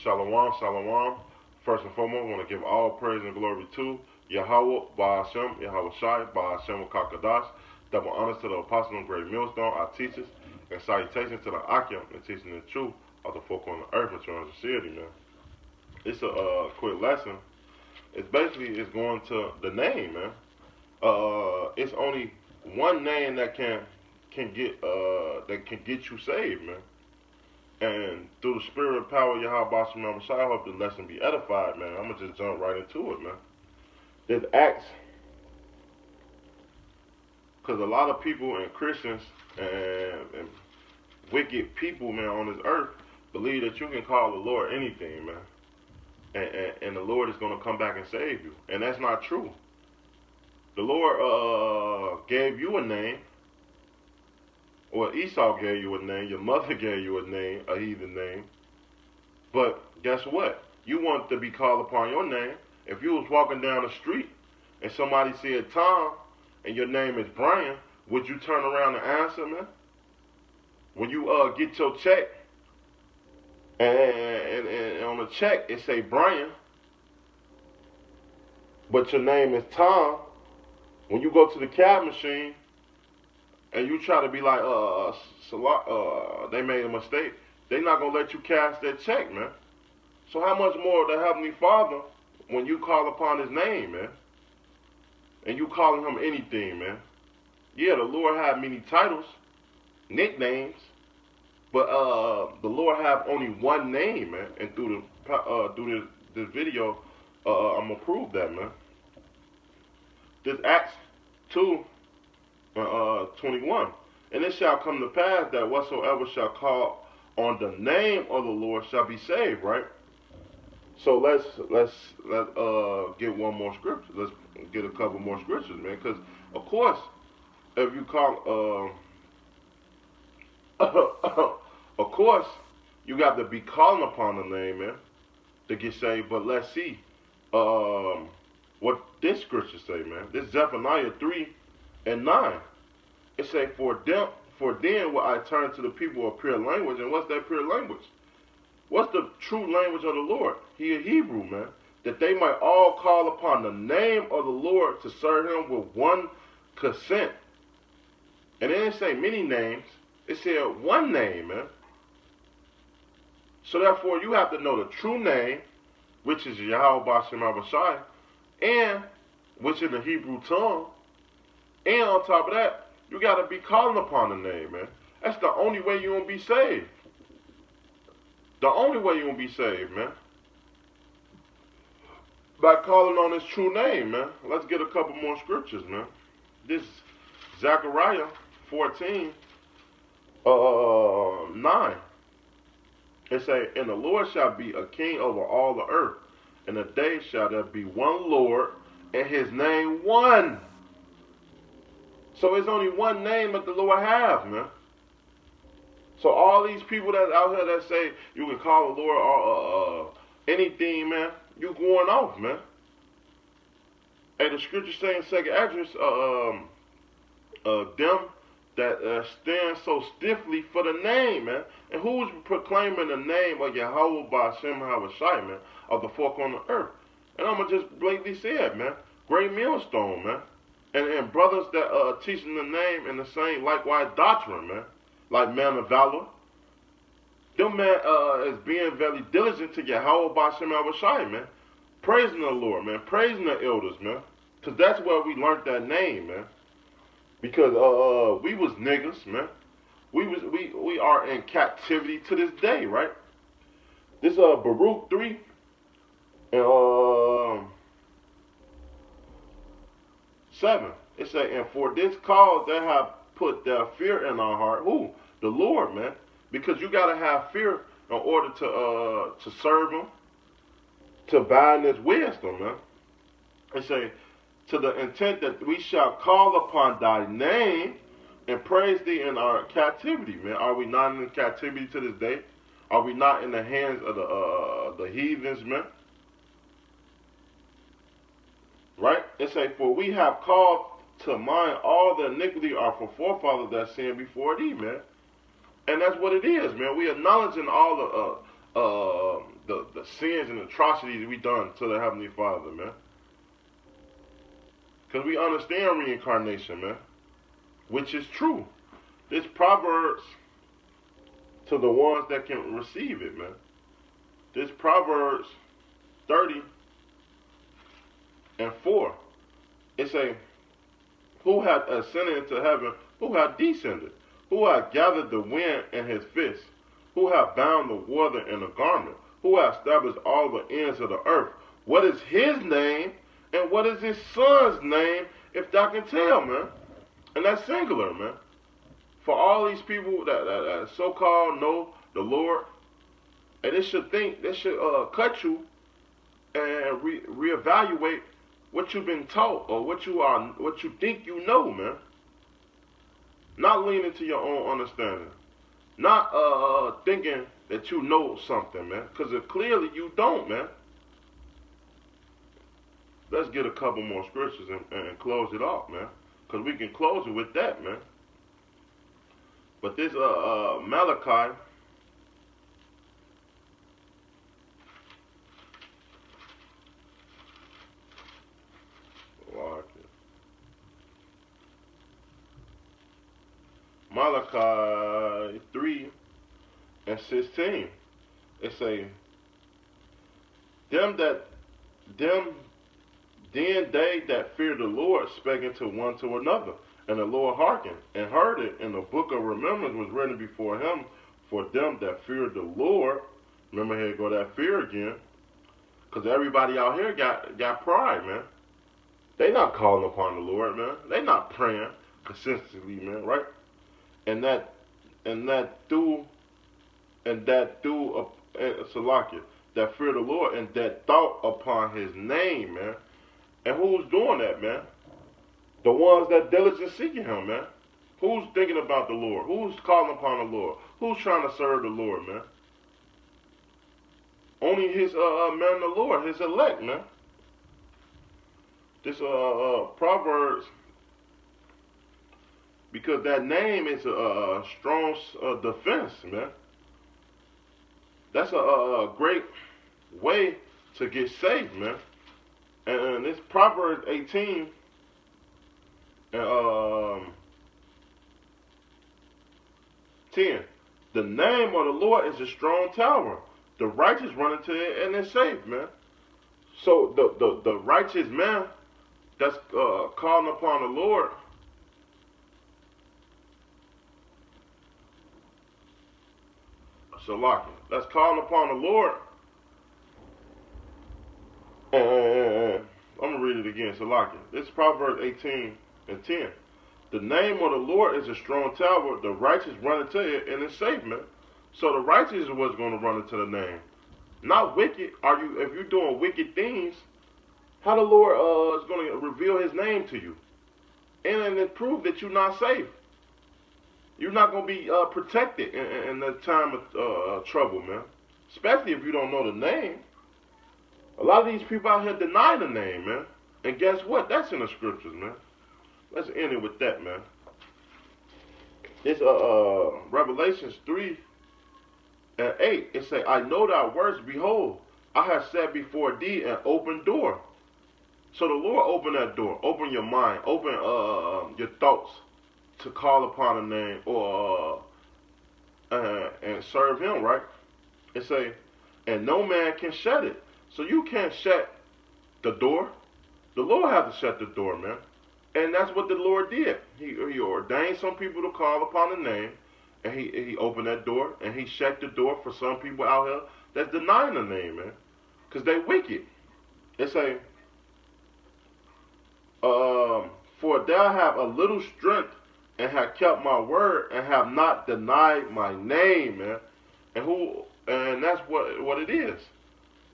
Shalom, shalom. First and foremost, I want to give all praise and glory to Yahweh, Ba'ashem, Yahweh Shai, Ba'ashem, Kakadash. Double honors to the apostle and great millstone, our teachers, and salutations to the Akim and teaching the truth of the folk on the earth and trying to see it, man. It's a quick lesson. It's going to the name, man. It's only one name that can get you saved, man. And through the spirit and power of Yahweh Bashim Shai, I hope the lesson be edified, man. I'm gonna just jump right into it, man. This Acts, because a lot of people and Christians and wicked people, man, on this earth believe that you can call the Lord anything, man, and the Lord is gonna come back and save you, and that's not true. The Lord gave you a name. Well, Esau gave you a name, your mother gave you a name, a heathen name. But guess what? You want to be called upon your name. If you was walking down the street and somebody said Tom and your name is Brian, would you turn around and answer, man? When you get your check and on the check it say Brian, but your name is Tom, when you go to the cab machine and you try to be like, they made a mistake, they not going to let you cash that check, man. So how much more the Heavenly Father when you call upon His name, man? And you calling Him anything, man. Yeah, the Lord have many titles, nicknames, but the Lord have only one name, man. And through this video, I'm going to prove that, man. This Acts 2, 21. And it shall come to pass that whatsoever shall call on the name of the Lord shall be saved, right? So let's get one more scripture. Let's get a couple more scriptures, man. Because of course, if you call, of course, you got to be calling upon the name, man, to get saved. But let's see what this scripture say, man. This Zephaniah 3:9. It say, for then will I turn to the people of pure language. And what's that pure language? What's the true language of the Lord? He a Hebrew, man. That they might all call upon the name of the Lord to serve Him with one consent. And it didn't say many names. It said one name, man. So therefore, you have to know the true name, which is Yahweh Bashim Abashai, and which in the Hebrew tongue. And on top of that, you got to be calling upon the name, man. That's the only way you're going to be saved. The only way you're going to be saved, man. By calling on His true name, man. Let's get a couple more scriptures, man. This Zechariah 14, 9. It say, and the Lord shall be a king over all the earth. And a day shall there be one Lord, and His name one. So it's only one name that the Lord has, man. So all these people that out here that say you can call the Lord or anything, man, you going off, man. And the scripture saying in 2nd Esdras, them that stand so stiffly for the name, man. And who's proclaiming the name of Yahweh Ba'ashem Havashai, man, of the folk on the earth? And I'm going to just blatantly say it, man. Great millstone, man. And brothers that teaching the name in the same likewise doctrine, man. Like Man of Valor. Them man is being very diligent to Yahweh Ba'ashem Havashai, man. Praising the Lord, man. Praising the elders, man. Because that's where we learned that name, man. Because we was niggas, man. We are in captivity to this day, right? This Baruch 3 and 7. It say, and for this cause they have put their fear in our heart. Who? The Lord, man. Because you gotta have fear in order to serve Him, to buy in His wisdom, man. It say, to the intent that we shall call upon Thy name and praise Thee in our captivity, man. Are we not in captivity to this day? Are we not in the hands of the heathens, man? Right? It say, for we have called to mind all the iniquity of our forefathers that sinned before Thee, man. And that's what it is, man. We acknowledging all the sins and atrocities we done to the Heavenly Father, man. Because we understand reincarnation, man, which is true. This Proverbs to the ones that can receive it, man. This Proverbs 30:4. It say, who hath ascended into heaven? Who hath descended? Who hath gathered the wind in his fist? Who hath bound the water in a garment? Who hath established all the ends of the earth? What is his name? And what is his son's name, if thou can tell, man? And that's singular, man. For all these people that so-called know the Lord, and they should cut you and reevaluate what you've been taught or what you think you know, man. Not leaning to your own understanding. Not thinking that you know something, man. Because clearly you don't, man. Let's get a couple more scriptures and close it off, man. Because we can close it with that, man. But this Malachi, Malachi 3:16. It say, then they that fear the Lord spake unto one to another, and the Lord hearkened and heard it, and the book of remembrance was written before him for them that fear the Lord. Remember, here go that fear again, because everybody out here got pride, man. They not calling upon the Lord, man. They not praying consistently, man, right? And that through Salakia, that fear the Lord and that thought upon his name, man. And who's doing that, man? The ones that diligently seeking him, man. Who's thinking about the Lord? Who's calling upon the Lord? Who's trying to serve the Lord, man? Only his man the Lord, his elect, man. This Proverbs, because that name is a strong defense, man. That's a great way to get saved, man. And this Proverbs 18 and 10. The name of the Lord is a strong tower. The righteous run into it and they're safe, man. So the righteous man that's calling upon the Lord, Salaki, that's calling upon the Lord. I'm going to read it again, Salaki. This is Proverbs 18:10. The name of the Lord is a strong tower. The righteous run into it and it's safe, man. So the righteous is what's going to run into the name. Not wicked. If you're doing wicked things, how the Lord is going to reveal his name to you. And it proves that you're not safe. You're not going to be protected in the time of trouble, man. Especially if you don't know the name. A lot of these people out here deny the name, man. And guess what? That's in the scriptures, man. Let's end it with that, man. It's Revelations 3:8. It say, I know thy works, behold, I have set before thee an open door. So the Lord open that door. Open your mind. Open your thoughts to call upon a name or and serve him, right? It say, and no man can shut it. So you can't shut the door. The Lord has to shut the door, man. And that's what the Lord did. He ordained some people to call upon the name, and he opened that door, and he shut the door for some people out here that's denying the name, man. Because they wicked. It say, for thou have a little strength and have kept my word and have not denied my name, man. And that's what it is.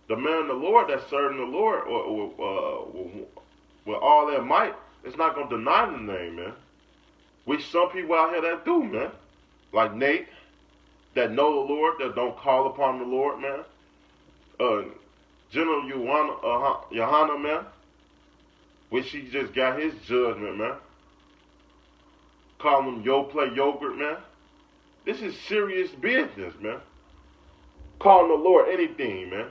The man of the Lord that's serving the Lord with all their might, it's not going to deny the name, man. Which some people out here that do, man. Like Nate, that know the Lord, that don't call upon the Lord, man. General Yohana, man. Which he just got his judgment, man. Call him play yogurt, man. This is serious business, man. calling the Lord anything, man.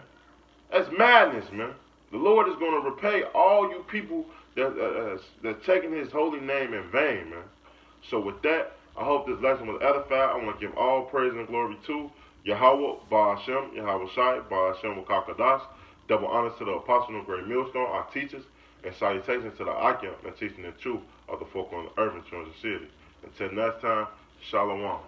That's madness, man. The Lord is going to repay all you people that taking His holy name in vain, man. So with that, I hope this lesson was edified. I want to give all praise and glory to Yahweh, Ba'ashem, Yahweh Shai, Ba'ashem Wakakadas. Double honors to the apostle of Great Millstone, our teachers, and salutations to the Akim and teaching the truth of the folk on the earth and children of the city. Until next time, Shalom.